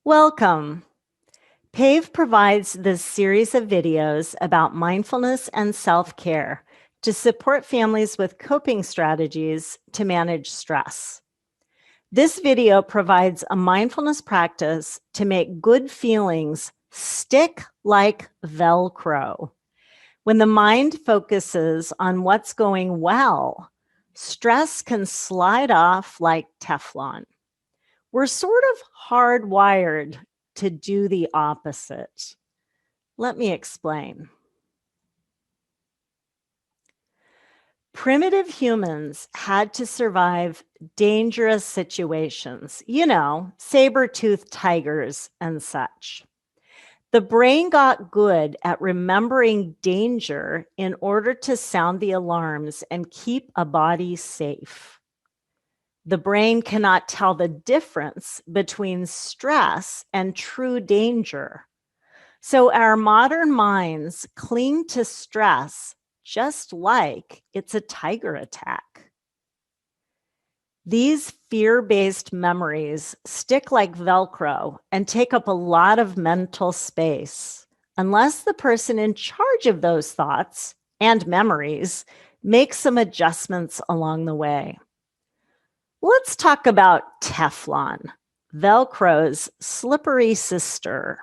Welcome. Pave provides this series of videos about mindfulness and self-care to support families with coping strategies to manage stress. This video provides a mindfulness practice to make good feelings stick like Velcro. When the mind focuses on what's going well, stress can slide off like Teflon. We're sort of hardwired to do the opposite. Let me explain. Primitive humans had to survive dangerous situations, saber-toothed tigers and such. The brain got good at remembering danger in order to sound the alarms and keep a body safe. The brain cannot tell the difference between stress and true danger. So our modern minds cling to stress just like it's a tiger attack. These fear-based memories stick like Velcro and take up a lot of mental space unless the person in charge of those thoughts and memories makes some adjustments along the way. Let's talk about Teflon, Velcro's slippery sister.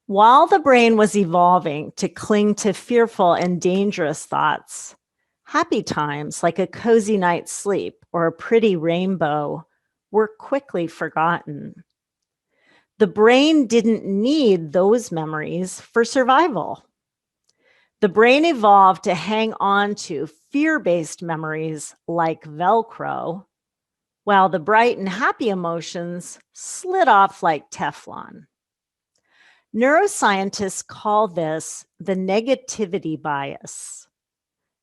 While the brain was evolving to cling to fearful and dangerous thoughts, happy times like a cozy night's sleep or a pretty rainbow were quickly forgotten. The brain didn't need those memories for survival. The brain evolved to hang on to fear-based memories like Velcro, while the bright and happy emotions slid off like Teflon. Neuroscientists call this the negativity bias.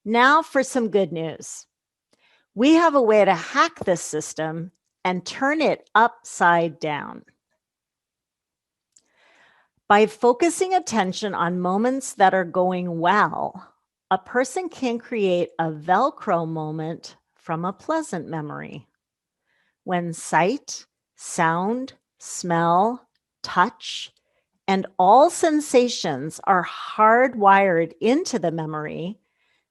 Now for some good news. We have a way to hack this system and turn it upside down. By focusing attention on moments that are going well, a person can create a Velcro moment from a pleasant memory. When sight, sound, smell, touch, and all sensations are hardwired into the memory,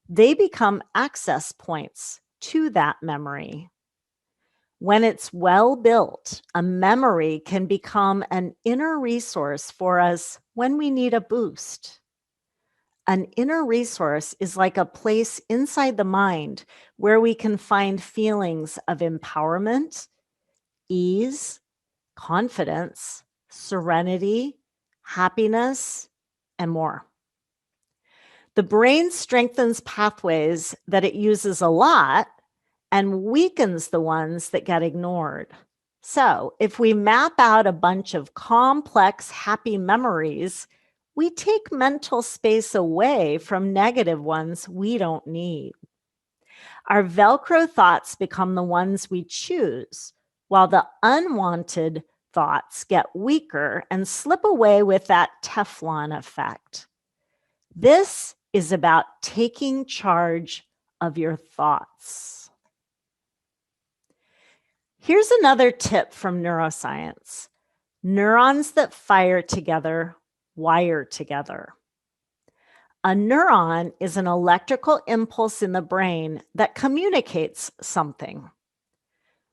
they become access points to that memory. When it's well built, a memory can become an inner resource for us when we need a boost. An inner resource is like a place inside the mind where we can find feelings of empowerment, ease, confidence, serenity, happiness, and more. The brain strengthens pathways that it uses a lot and weakens the ones that get ignored. So if we map out a bunch of complex, happy memories, we take mental space away from negative ones we don't need. Our Velcro thoughts become the ones we choose, while the unwanted thoughts get weaker and slip away with that Teflon effect. This is about taking charge of your thoughts. Here's another tip from neuroscience. Neurons that fire together wire together. A neuron is an electrical impulse in the brain that communicates something.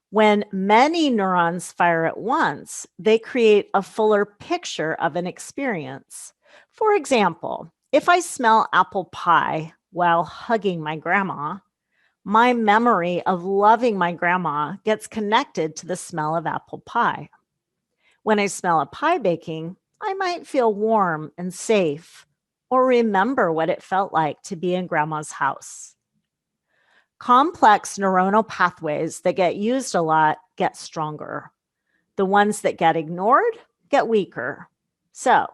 When many neurons fire at once, they create a fuller picture of an experience. For example, if I smell apple pie while hugging my grandma, my memory of loving my grandma gets connected to the smell of apple pie. When I smell a pie baking, I might feel warm and safe or remember what it felt like to be in grandma's house. Complex neuronal pathways that get used a lot get stronger. The ones that get ignored get weaker. So,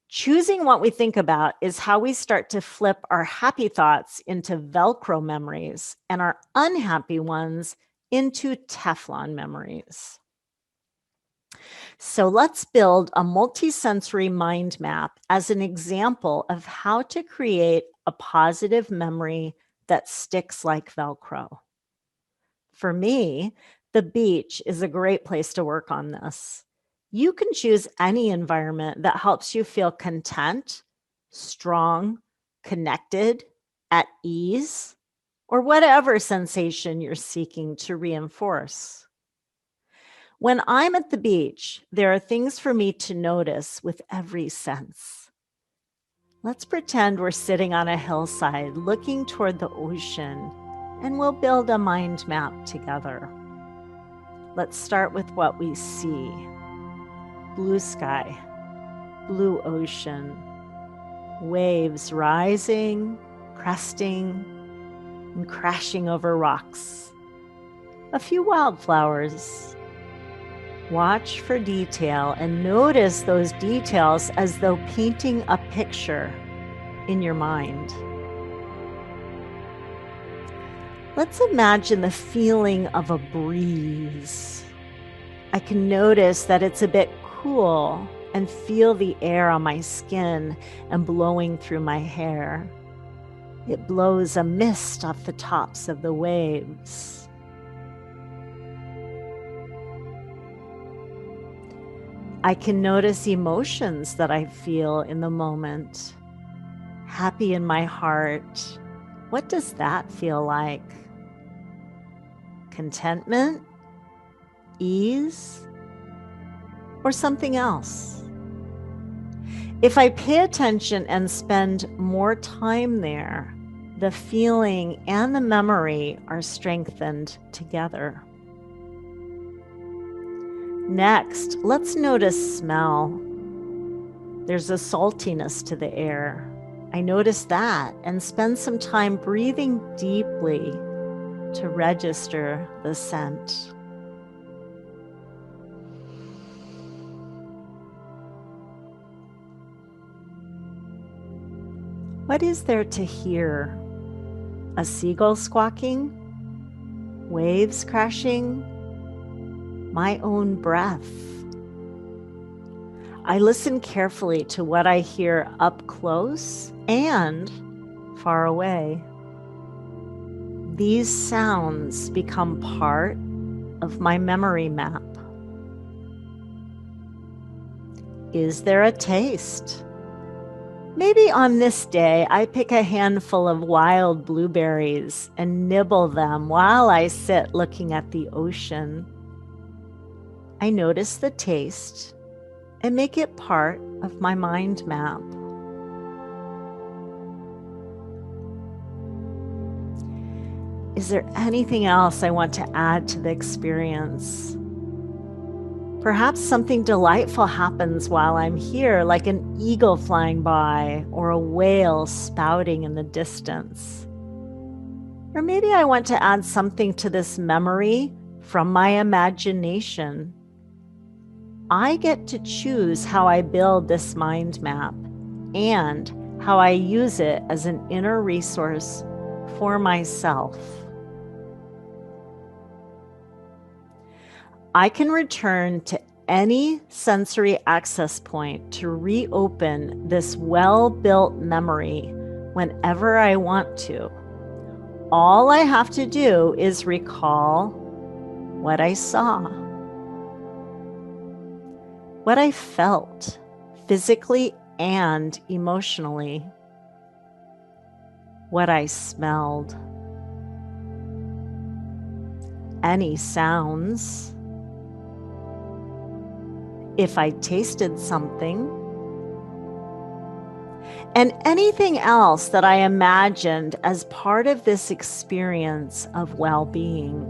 choosing what we think about is how we start to flip our happy thoughts into Velcro memories and our unhappy ones into Teflon memories. So let's build a multisensory mind map as an example of how to create a positive memory that sticks like Velcro. For me, The beach is a great place to work on this. You can choose any environment that helps you feel content, strong, connected, at ease, or whatever sensation you're seeking to reinforce. When I'm at the beach, there are things for me to notice with every sense. Let's pretend we're sitting on a hillside looking toward the ocean, and we'll build a mind map together. Let's start with what we see. Blue sky, blue ocean, waves rising, cresting, and crashing over rocks. A few wildflowers. Watch for detail and notice those details as though painting a picture in your mind. Let's imagine the feeling of a breeze. I can notice that it's a bit cool and feel the air on my skin and blowing through my hair. It blows a mist off the tops of the waves. I can notice emotions that I feel in the moment. Happy in my heart. What does that feel like? Contentment? Ease? Or something else? If I pay attention and spend more time there, the feeling and the memory are strengthened together. Next, let's notice smell. There's a saltiness to the air. I notice that and spend some time breathing deeply to register the scent. What is there to hear? A seagull squawking? Waves crashing? My own breath. I listen carefully to what I hear up close and far away. These sounds become part of my memory map. Is there a taste? Maybe on this day, I pick a handful of wild blueberries and nibble them while I sit looking at the ocean. I notice the taste and make it part of my mind map. Is there anything else I want to add to the experience? Perhaps something delightful happens while I'm here, like an eagle flying by or a whale spouting in the distance. Or maybe I want to add something to this memory from my imagination. I get to choose how I build this mind map and how I use it as an inner resource for myself. I can return to any sensory access point to reopen this well-built memory whenever I want to. All I have to do is recall what I saw, what I felt physically and emotionally, what I smelled, any sounds, if I tasted something, and anything else that I imagined as part of this experience of well-being.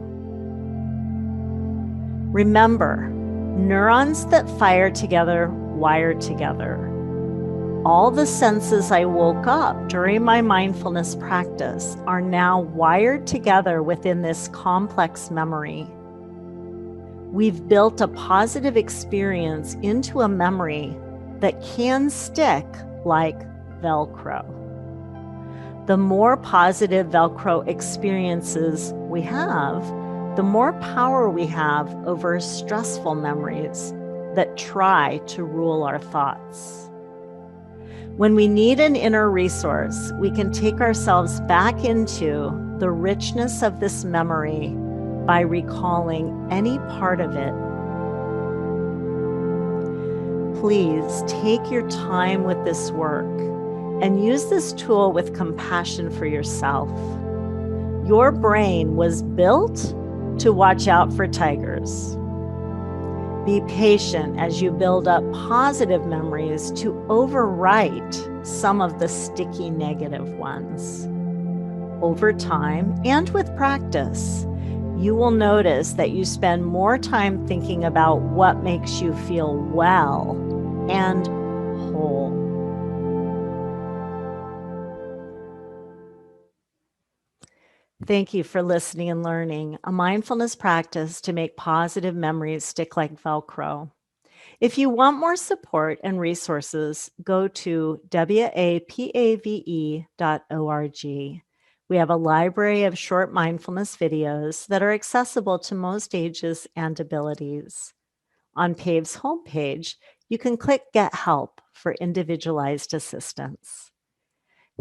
Remember, neurons that fire together wire together. All the senses I woke up during my mindfulness practice are now wired together within this complex memory. We've built a positive experience into a memory that can stick like Velcro. The more positive Velcro experiences we have, the more power we have over stressful memories that try to rule our thoughts. When we need an inner resource, we can take ourselves back into the richness of this memory by recalling any part of it. Please take your time with this work and use this tool with compassion for yourself. Your brain was built to watch out for tigers. Be patient as you build up positive memories to overwrite some of the sticky negative ones. Over time and with practice, you will notice that you spend more time thinking about what makes you feel well and whole. Thank you for listening and learning a mindfulness practice to make positive memories stick like Velcro. If you want more support and resources, go to wapave.org. We have a library of short mindfulness videos that are accessible to most ages and abilities. On Pave's homepage, you can click Get Help for individualized assistance.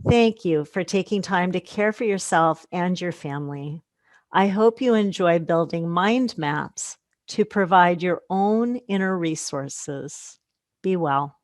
Thank you for taking time to care for yourself and your family. I hope you enjoy building mind maps to provide your own inner resources. Be well.